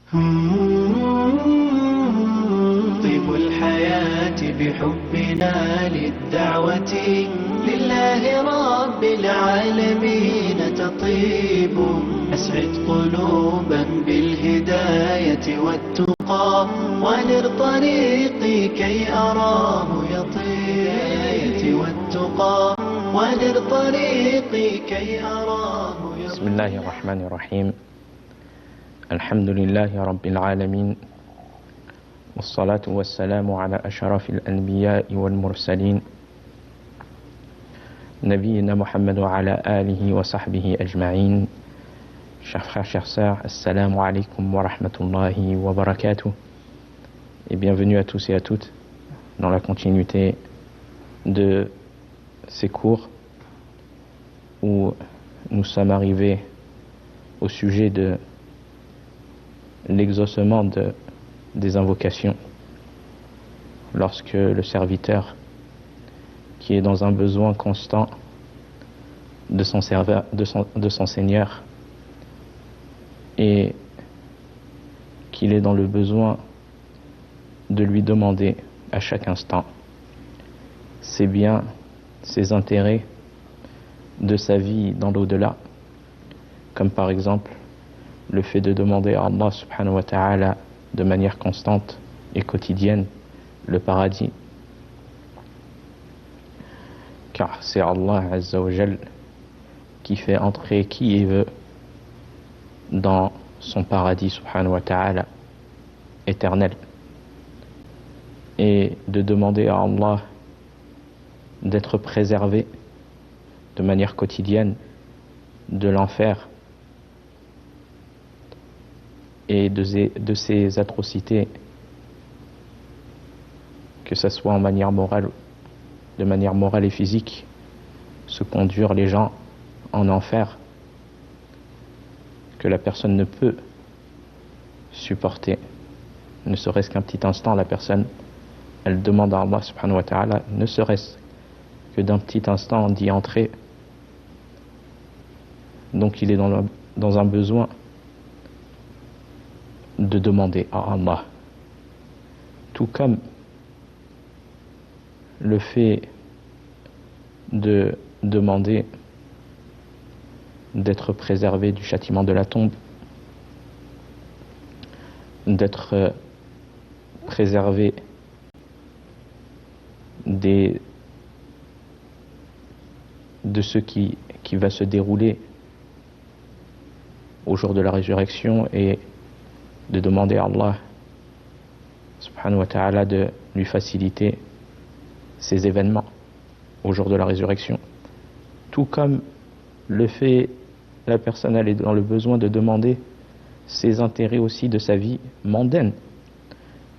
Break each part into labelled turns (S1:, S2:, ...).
S1: طيب الحياة بحبنا للدعوة لله رب العالمين تطيب. أسعد قلوبا بالهداية والتقى ونر طريقي كي أراه يطيب والتقى ونر طريقي كي أراه يطيب.
S2: بسم الله الرحمن الرحيم. الحمد لله رب العالمين، والصلاة والسلام على أشرف الأنبياء والمرسلين نبينا محمد وعلى آله وصحبه أجمعين. Chers frères, chères sœurs, assalamu alaikum wa rahmatullahi wa barakatuh. Et bienvenue à tous et à toutes dans la continuité de ces cours où nous sommes arrivés au sujet de l'exaucement des invocations lorsque le serviteur qui est dans un besoin constant de son Seigneur et qu'il est dans le besoin de lui demander à chaque instant ses biens, ses intérêts de sa vie dans l'au-delà, comme par exemple le fait de demander à Allah subhanahu wa ta'ala de manière constante et quotidienne le paradis, car c'est Allah azza wa jal qui fait entrer qui il veut dans son paradis subhanahu wa ta'ala éternel, et de demander à Allah d'être préservé de manière quotidienne de l'enfer et de ces atrocités, que ce soit de manière morale et physique, ce conduire les gens en enfer, que la personne ne peut supporter, ne serait-ce qu'un petit instant. La personne, elle demande à Allah subhanahu wa ta'ala, ne serait-ce que d'un petit instant d'y entrer. Donc il est dans un besoin de demander à Allah, tout comme le fait de demander d'être préservé du châtiment de la tombe, d'être préservé de ce qui va se dérouler au jour de la résurrection, et de demander à Allah subhanahu wa ta'ala de lui faciliter ces événements au jour de la résurrection. Tout comme le fait, la personne elle est dans le besoin de demander ses intérêts aussi de sa vie mondaine.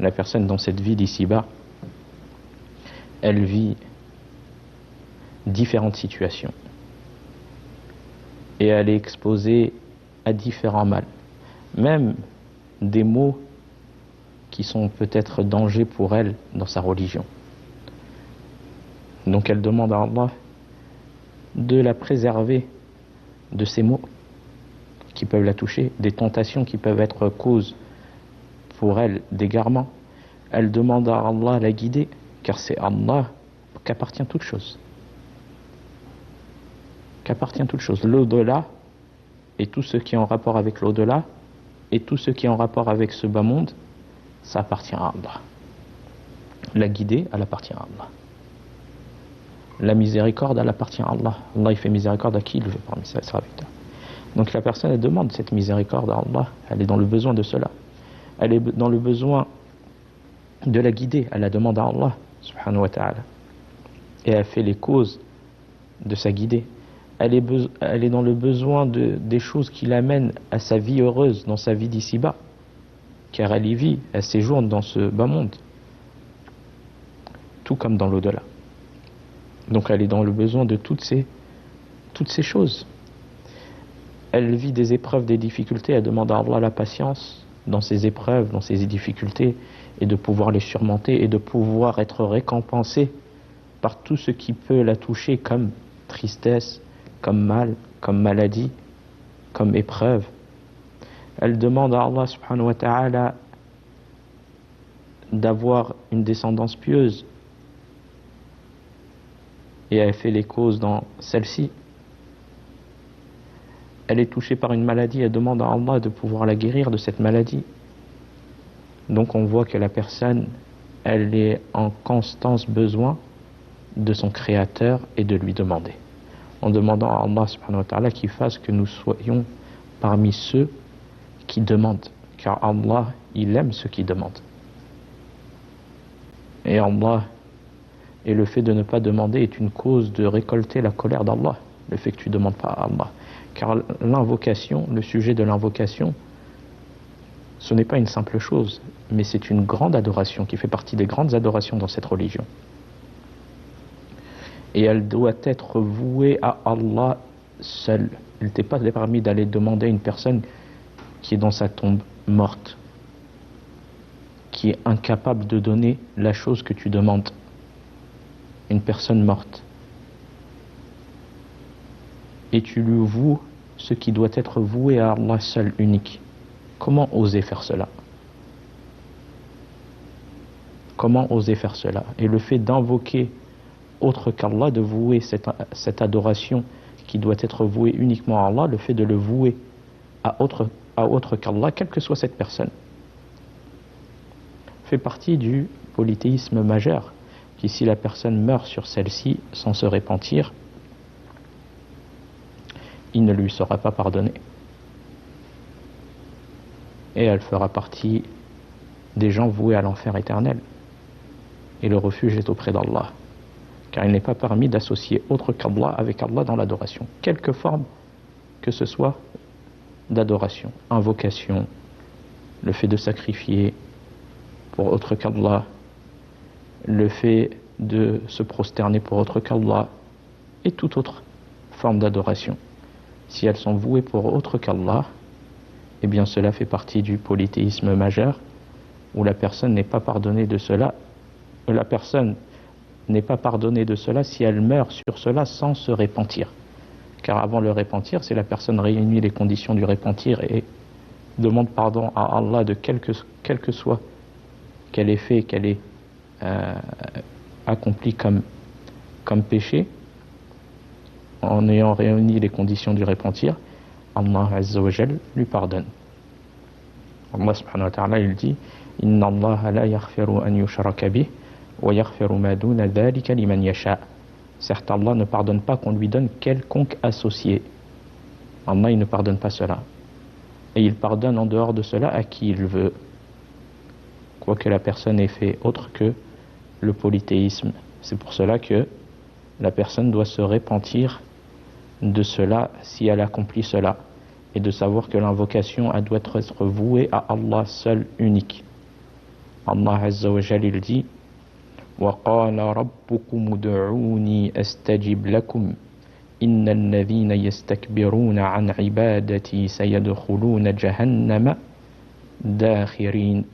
S2: La personne dans cette vie d'ici-bas, elle vit différentes situations et elle est exposée à différents maux, même des maux qui sont peut-être danger pour elle dans sa religion. Donc elle demande à Allah de la préserver de ces maux qui peuvent la toucher, des tentations qui peuvent être cause pour elle d'égarement. Elle demande à Allah la guider, car c'est à Allah qu'appartient toute chose. Qu'appartient toute chose. L'au-delà et tout ce qui est en rapport avec l'au-delà et tout ce qui est en rapport avec ce bas monde, ça appartient à Allah. La guider, elle appartient à Allah. La miséricorde, elle appartient à Allah. Allah, il fait miséricorde à qui il veut parmi ses serviteurs. Donc la personne, elle demande cette miséricorde à Allah. Elle est dans le besoin de cela. Elle est dans le besoin de la guider. Elle la demande à Allah, subhanahu wa ta'ala. Et elle fait les causes de sa guidée. Elle est dans le besoin des choses qui l'amènent à sa vie heureuse dans sa vie d'ici-bas, car elle y vit, elle séjourne dans ce bas monde, tout comme dans l'au-delà. Donc elle est dans le besoin de toutes ces choses. Elle vit des épreuves, des difficultés, elle demande à Allah la patience dans ces épreuves, dans ces difficultés, et de pouvoir les surmonter et de pouvoir être récompensée par tout ce qui peut la toucher comme tristesse, comme mal, comme maladie, comme épreuve. Elle demande à Allah subhanahu wa ta'ala d'avoir une descendance pieuse et elle fait les causes dans celle-ci. Elle est touchée par une maladie, elle demande à Allah de pouvoir la guérir de cette maladie. Donc on voit que la personne, elle est en constance besoin de son Créateur et de lui demander. En demandant à Allah subhanahu wa ta'ala qu'il fasse que nous soyons parmi ceux qui demandent. Car Allah, il aime ceux qui demandent. Et Allah, et le fait de ne pas demander est une cause de récolter la colère d'Allah. Le fait que tu ne demandes pas à Allah. Car l'invocation, le sujet de l'invocation, ce n'est pas une simple chose, mais c'est une grande adoration qui fait partie des grandes adorations dans cette religion. Et elle doit être vouée à Allah seul. Il ne t'est pas permis d'aller demander à une personne qui est dans sa tombe, morte, qui est incapable de donner la chose que tu demandes. Une personne morte. Et tu lui voues ce qui doit être voué à Allah seul, unique. Comment oser faire cela? Comment oser faire cela? Et le fait d'invoquer autre qu'Allah, de vouer cette adoration qui doit être vouée uniquement à Allah, le fait de le vouer à autre qu'Allah, quelle que soit cette personne, fait partie du polythéisme majeur, qui si la personne meurt sur celle-ci sans se repentir, il ne lui sera pas pardonné. Et elle fera partie des gens voués à l'enfer éternel. Et le refuge est auprès d'Allah. Car il n'est pas permis d'associer autre qu'Allah avec Allah dans l'adoration. Quelque forme que ce soit d'adoration, invocation, le fait de sacrifier pour autre qu'Allah, le fait de se prosterner pour autre qu'Allah, et toute autre forme d'adoration. Si elles sont vouées pour autre qu'Allah, eh bien cela fait partie du polythéisme majeur, où la personne n'est pas pardonnée de cela, la personne n'est pas pardonnée de cela si elle meurt sur cela sans se repentir. Car avant le repentir, si la personne réunit les conditions du repentir et demande pardon à Allah de quel que soit qu'elle ait fait, qu'elle ait accompli comme péché, en ayant réuni les conditions du repentir, Allah Azza wa Jal lui pardonne. Allah subhanahu wa ta'ala il dit Inna Allah la yaghfiru an yushraka bih wa yaghfiru ma duna dhalika liman yasha. Certes, Allah ne pardonne pas qu'on lui donne quelconque associé. Allah il ne pardonne pas cela. Et il pardonne en dehors de cela à qui il veut. Quoique la personne ait fait autre que le polythéisme. C'est pour cela que la personne doit se repentir de cela si elle accomplit cela. Et de savoir que l'invocation elle doit être vouée à Allah seul unique. Allah Azza wa Jal il dit وَقَالَ رَبُّكُمُ ادْعُونِي أَسْتَجِبْ لَكُمْ إِنَّ الَّذِينَ يَسْتَكْبِرُونَ عَنْ عِبَادَتِي سَيَدْخُلُونَ جَهَنَّمَ دَاخِرِينَ.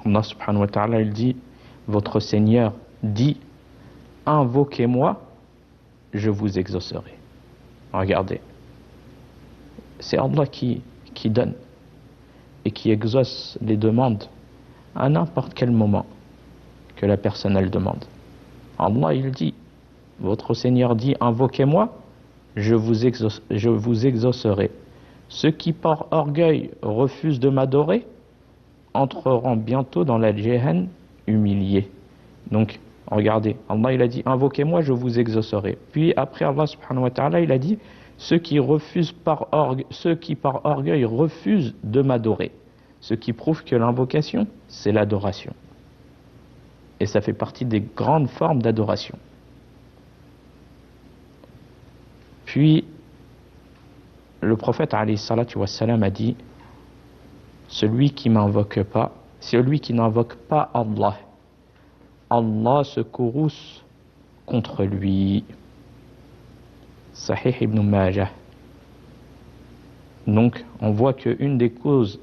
S2: Allah subhanahu wa ta'ala il dit votre Seigneur dit invoquez-moi, je vous exaucerai. Regardez, c'est Allah qui donne et qui exauce les demandes à n'importe quel moment que la personne elle demande. Allah il dit, votre Seigneur dit invoquez-moi, je vous exaucerai. Ceux qui par orgueil refusent de m'adorer entreront bientôt dans la Jahannam humiliés. Donc regardez, Allah il a dit invoquez-moi, je vous exaucerai. Puis après Allah subhanahu wa ta'ala il a dit ceux qui par orgueil refusent de m'adorer. Ce qui prouve que l'invocation, c'est l'adoration. Et ça fait partie des grandes formes d'adoration. Puis, le prophète alayhi salatu wassalam a dit celui qui n'invoque pas Allah, Allah se courrouce contre lui. Sahih ibn Majah. Donc, on voit qu'une des causes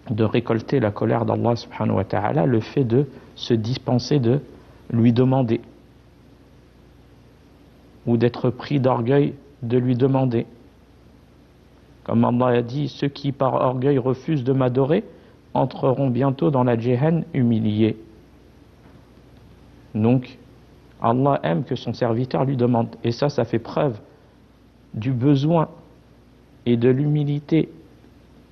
S2: de récolter la colère d'Allah subhanahu wa ta'ala, le fait de se dispenser de lui demander, ou d'être pris d'orgueil de lui demander. Comme Allah a dit, ceux qui par orgueil refusent de m'adorer entreront bientôt dans la Jahannam humiliés. Donc, Allah aime que son serviteur lui demande. Et ça fait preuve du besoin et de l'humilité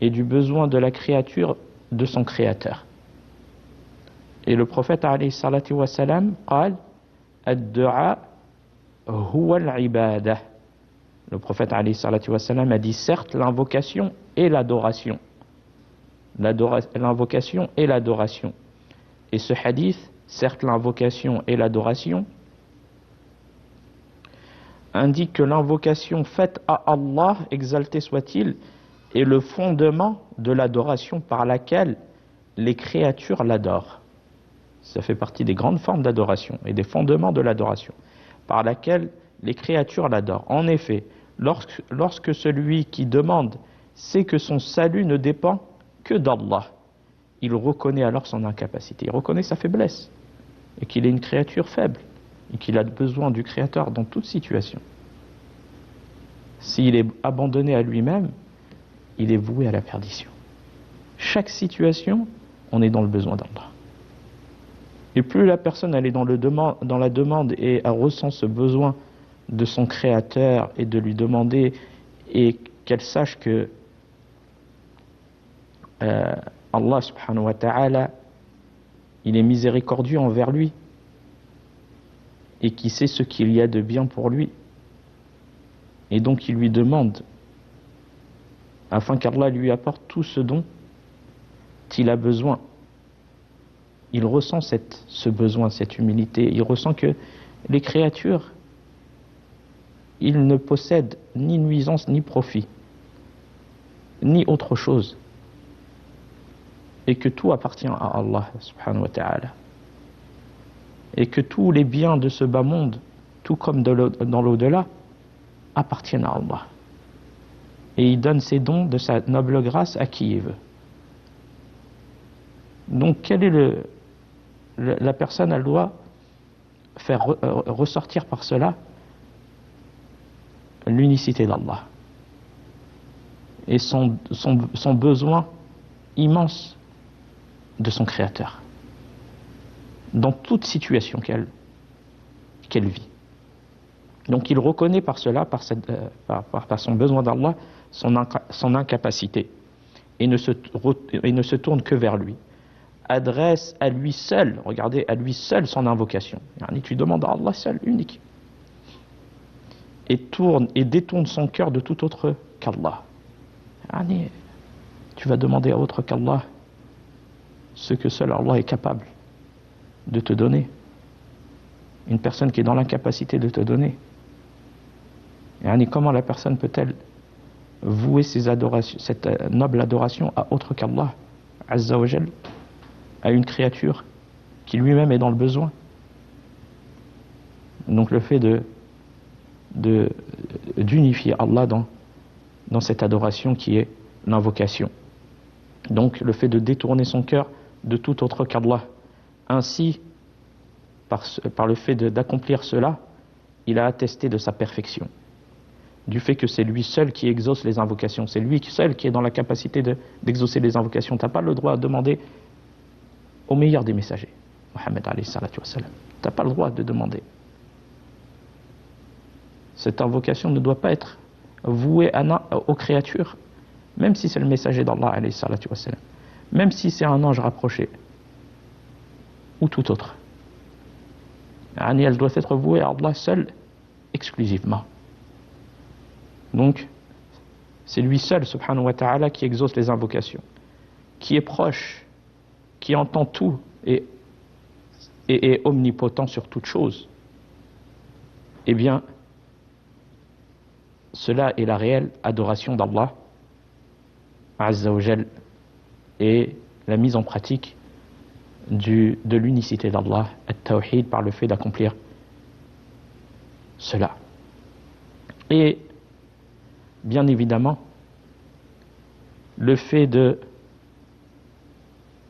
S2: et du besoin de la créature de son créateur. Et le prophète alayhi salatu wa salam قال الدعاء هو العبادة. Le prophète alayhi salatu wa salam a dit certes l'invocation et l'adoration. L'invocation et l'adoration. Et ce hadith, certes l'invocation et l'adoration, indique que l'invocation faite à Allah, exalté soit-il, est le fondement de l'adoration par laquelle les créatures l'adorent. Ça fait partie des grandes formes d'adoration et des fondements de l'adoration, par laquelle les créatures l'adorent. En effet, lorsque celui qui demande sait que son salut ne dépend que d'Allah, il reconnaît alors son incapacité, il reconnaît sa faiblesse, et qu'il est une créature faible, et qu'il a besoin du Créateur dans toute situation. S'il est abandonné à lui-même, il est voué à la perdition. Chaque situation, on est dans le besoin d'Allah. Et plus la personne elle est dans la demande et elle ressent ce besoin de son Créateur et de lui demander, et qu'elle sache que Allah subhanahu wa ta'ala, il est miséricordieux envers lui et qui sait ce qu'il y a de bien pour lui, et donc il lui demande afin qu'Allah lui apporte tout ce dont il a besoin. Il ressent ce besoin, cette humilité. Il ressent que les créatures, ils ne possèdent ni nuisance ni profit, ni autre chose, et que tout appartient à Allah subhanahu wa ta'ala, et que tous les biens de ce bas monde, tout comme dans l'au-delà, appartiennent à Allah. Et il donne ses dons de sa noble grâce à qui il veut. Donc quel est la personne, elle doit faire ressortir par cela l'unicité d'Allah et son besoin immense de son Créateur dans toute situation qu'elle vit. Donc il reconnaît par cela, par son besoin d'Allah, son incapacité, et ne se tourne que vers lui. Adresse à lui seul, regardez, à lui seul son invocation. Tu demandes à Allah seul, unique. Et détourne son cœur de tout autre qu'Allah. Tu vas demander à autre qu'Allah ce que seul Allah est capable de te donner. Une personne qui est dans l'incapacité de te donner. Comment la personne peut-elle vouer cette noble adoration à autre qu'Allah Azza wa Jal, à une créature qui lui-même est dans le besoin? Donc le fait d'unifier Allah dans cette adoration qui est l'invocation. Donc le fait de détourner son cœur de tout autre qu'Allah. Ainsi, par le fait d'accomplir cela, il a attesté de sa perfection, du fait que c'est lui seul qui exauce les invocations, c'est lui seul qui est dans la capacité d'exaucer les invocations. Tu n'as pas le droit de demander au meilleur des messagers, Mohammed alayhi salatu wa salam. Tu n'as pas le droit de demander. Cette invocation ne doit pas être vouée aux créatures, même si c'est le messager d'Allah alayhi salatu wa salam, même si c'est un ange rapproché ou tout autre. Elle doit être vouée à Allah seul, exclusivement. Donc, c'est lui seul, subhanahu wa ta'ala, qui exauce les invocations, qui est proche, qui entend tout et est omnipotent sur toute chose. Eh bien, cela est la réelle adoration d'Allah Azza wa Jal, et la mise en pratique de l'unicité d'Allah, at-tawhid, par le fait d'accomplir cela. Et bien évidemment, le fait de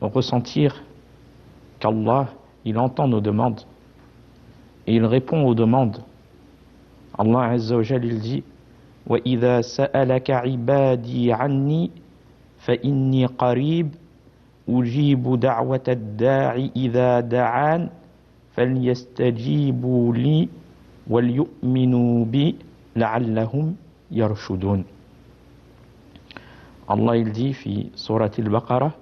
S2: ressentir qu'Allah, il entend nos demandes et il répond aux demandes. Allah Azza wa Jal, il dit وإذا سألك عبادي عني فإني قريب أجيب دعوة الداع إذا دعان فليستجيبوا لي وليؤمنوا بي لعلهم يرشدون. Allah il dit fi Surat al-Baqarah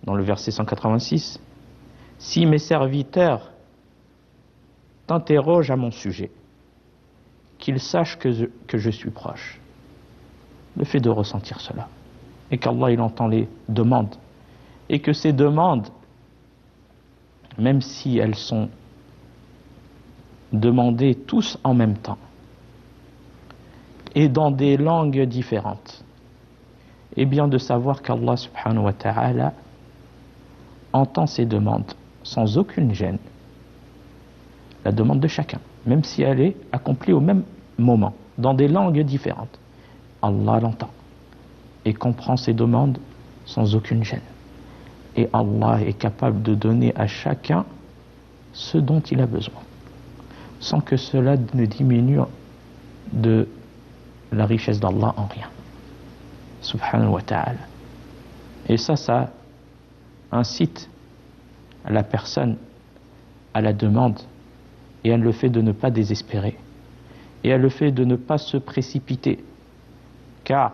S2: dans le verset 186, si mes serviteurs t'interrogent à mon sujet, qu'ils sachent que je suis proche. Le fait de ressentir cela, et qu'Allah il entend les demandes, et que ces demandes, même si elles sont demandées tous en même temps, et dans des langues différentes, et bien de savoir qu'Allah subhanahu wa ta'ala entend ces demandes sans aucune gêne, la demande de chacun, même si elle est accomplie au même moment, dans des langues différentes. Allah l'entend et comprend ces demandes sans aucune gêne. Et Allah est capable de donner à chacun ce dont il a besoin, sans que cela ne diminue de la richesse d'Allah en rien. Subhanahu wa ta'ala. Et ça incite la personne à la demande et à le fait de ne pas désespérer et à le fait de ne pas se précipiter, car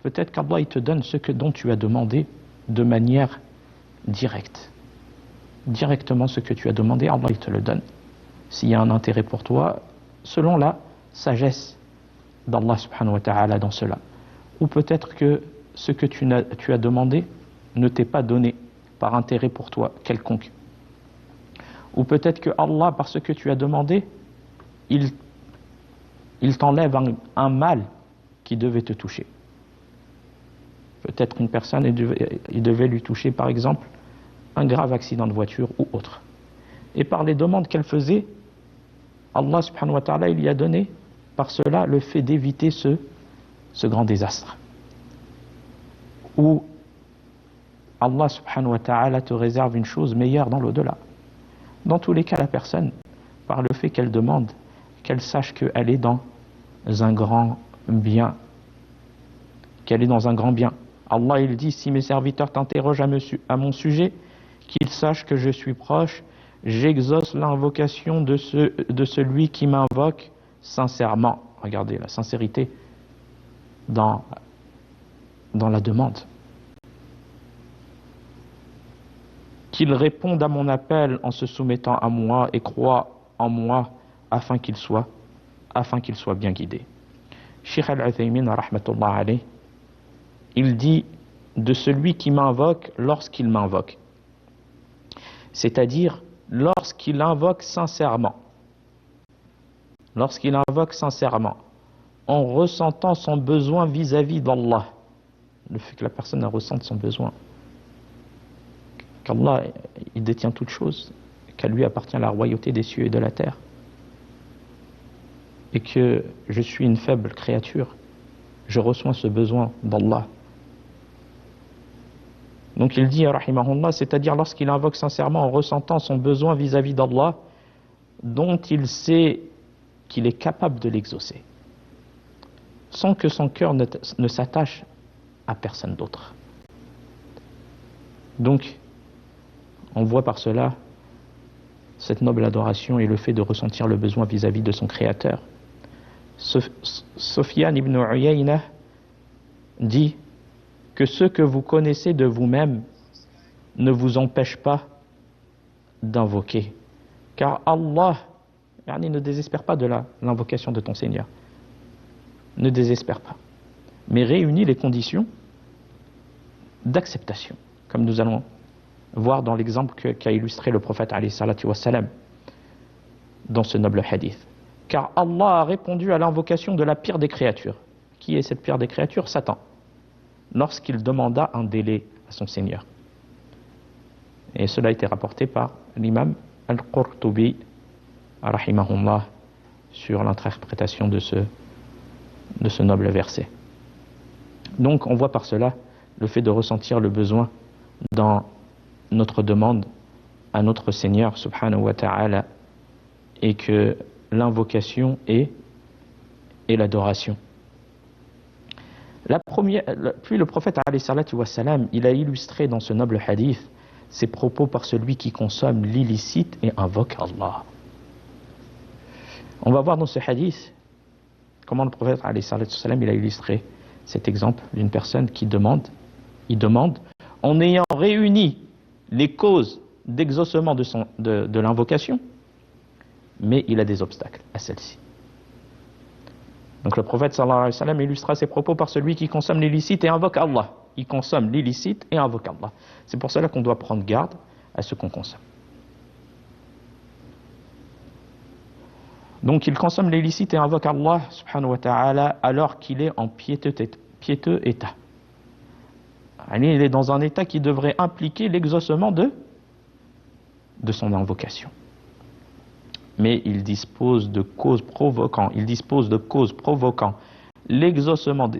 S2: peut-être qu'Allah il te donne dont tu as demandé de manière directement ce que tu as demandé, Allah il te le donne s'il y a un intérêt pour toi selon la sagesse d'Allah subhanahu wa ta'ala dans cela, ou peut-être que ce que tu as demandé ne t'est pas donné par intérêt pour toi quelconque, ou peut-être que Allah, par ce que tu as demandé, il t'enlève un mal qui devait te toucher. Peut-être une personne, il devait lui toucher par exemple un grave accident de voiture ou autre, et par les demandes qu'elle faisait, Allah subhanahu wa ta'ala il lui a donné par cela le fait d'éviter ce grand désastre, ou Allah subhanahu wa ta'ala te réserve une chose meilleure dans l'au-delà. Dans tous les cas, la personne, par le fait qu'elle demande, qu'elle sache qu'elle est dans un grand bien, Allah il dit, si mes serviteurs t'interrogent à mon sujet, qu'ils sachent que je suis proche, j'exauce l'invocation de celui qui m'invoque sincèrement. Regardez la sincérité dans la demande. Qu'il réponde à mon appel en se soumettant à moi et croit en moi afin qu'il soit bien guidé. Cheikh Al-Uthaymin rahmatullah alayh, il dit de celui qui m'invoque lorsqu'il m'invoque, c'est-à-dire lorsqu'il invoque sincèrement, en ressentant son besoin vis-à-vis d'Allah, le fait que la personne ressente son besoin, qu'Allah il détient toutes choses, qu'à lui appartient la royauté des cieux et de la terre, et que je suis une faible créature, je reçois ce besoin d'Allah. Donc il dit, rahimahullah, c'est-à-dire lorsqu'il invoque sincèrement en ressentant son besoin vis-à-vis d'Allah, dont il sait qu'il est capable de l'exaucer, sans que son cœur ne s'attache à personne d'autre. Donc, on voit par cela cette noble adoration et le fait de ressentir le besoin vis-à-vis de son Créateur. Sufyan ibn Uyayna dit que ce que vous connaissez de vous-même ne vous empêche pas d'invoquer, car Allah ne désespère pas de l'invocation de ton Seigneur, ne désespère pas, mais réunit les conditions d'acceptation, comme nous allons voir dans l'exemple qu'a illustré le prophète alayhi salatu wassalam dans ce noble hadith. Car Allah a répondu à l'invocation de la pire des créatures. Qui est cette pire des créatures? Satan, lorsqu'il demanda un délai à son Seigneur. Et cela a été rapporté par l'imam Al-Qurtubi rahimahullah sur l'interprétation de ce noble verset. Donc on voit par cela le fait de ressentir le besoin dans notre demande à notre Seigneur subhanahu wa ta'ala, et que l'invocation est et l'adoration. Puis le prophète alayhi salatu wa salam, il a illustré dans ce noble hadith ses propos par celui qui consomme l'illicite et invoque Allah. On va voir dans ce hadith comment le prophète alayhi salatu wa salam, il a illustré cet exemple d'une personne qui demande, en ayant réuni les causes d'exaucement de l'invocation, mais il a des obstacles à celle-ci. Donc le prophète sallallahu alayhi wa sallam illustra ses propos par celui qui consomme l'illicite et invoque Allah. Il consomme l'illicite et invoque Allah. C'est pour cela qu'on doit prendre garde à ce qu'on consomme. Donc il consomme l'illicite et invoque Allah subhanahu wa ta'ala alors qu'il est en piéteux état. Il est dans un état qui devrait impliquer l'exaucement de son invocation. Mais il dispose de causes provoquant l'exaucement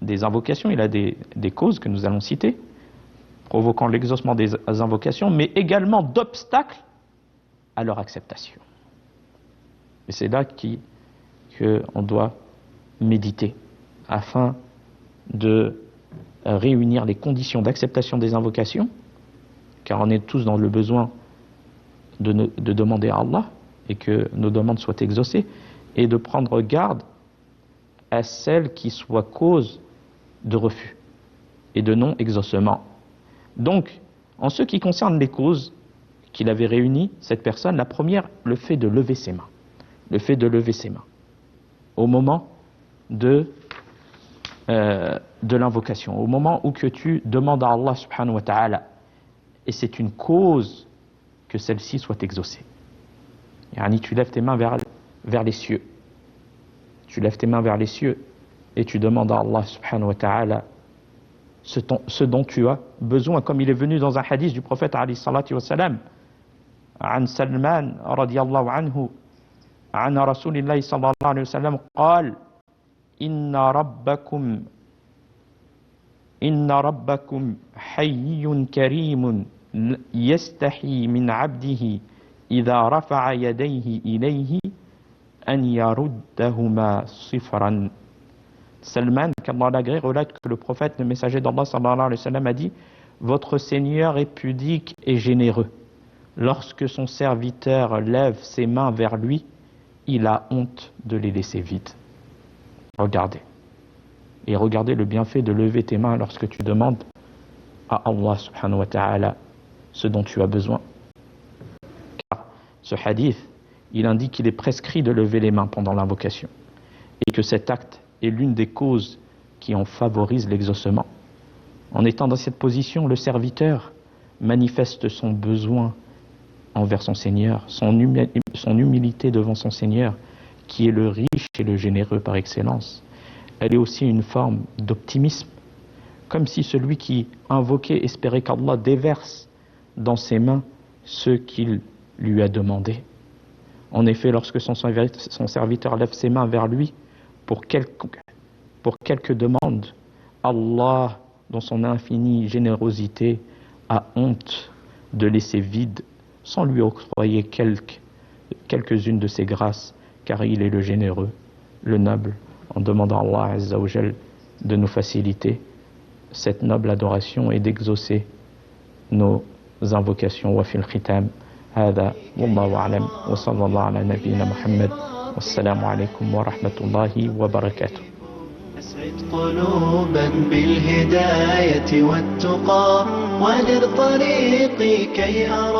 S2: des invocations. Il a des causes que nous allons citer, provoquant l'exaucement des invocations, mais également d'obstacles à leur acceptation. Et c'est là qu'on doit méditer, afin de réunir les conditions d'acceptation des invocations, car on est tous dans le besoin de demander à Allah, et que nos demandes soient exaucées, et de prendre garde à celles qui soient cause de refus et de non-exaucement. Donc, en ce qui concerne les causes qu'il avait réunies, cette personne, la première, le fait de lever ses mains. Le fait de lever ses mains au moment de l'invocation, au moment où que tu demandes à Allah subhanahu wa ta'ala, et c'est une cause que celle-ci soit exaucée. Yani, tu lèves tes mains vers les cieux. Tu lèves tes mains vers les cieux et tu demandes à Allah subhanahu wa ta'ala ce dont tu as besoin, comme il est venu dans un hadith du prophète alayhi salatu wa salam, عن سلمان رضي الله عنه عن رسول الله صلى الله عليه وسلم قال إن ربكم حي كريم يستحي من عبده إذا رفع يديه إليه أن يردهما صفرا. Salman, qu'Allah l'agrée, relate que le prophète, le messager d'Allah sallallahu alayhi wa sallam, a dit: votre Seigneur est pudique et généreux. Lorsque son serviteur lève ses mains vers lui, il a honte de les laisser vides. Regardez. Et regardez le bienfait de lever tes mains lorsque tu demandes à Allah subhanahu wa ta'ala ce dont tu as besoin. Car ce hadith, il indique qu'il est prescrit de lever les mains pendant l'invocation, et que cet acte est l'une des causes qui en favorise l'exaucement. En étant dans cette position, le serviteur manifeste son besoin envers son Seigneur, son humilité devant son Seigneur, qui est le riche et le généreux par excellence. Elle est aussi une forme d'optimisme, comme si celui qui invoquait espérait qu'Allah déverse dans ses mains ce qu'il lui a demandé. En effet, lorsque son serviteur lève ses mains vers lui pour quelque demande, Allah, dans son infinie générosité, a honte de laisser vide sans lui octroyer quelques-unes de ses grâces, car il est le généreux, le noble, en demandant à Allah Azza wa Jal de nous faciliter cette noble adoration et d'exaucer nos invocations. Wa fil khitam hada wallahu a'lam wa sallallahu ala nabiyyina Muhammad wassalamu alaykum wa rahmatullahi wa barakatuh.
S1: أسعد قلوبا بالهداية والتقى ونر طريقي كي أرى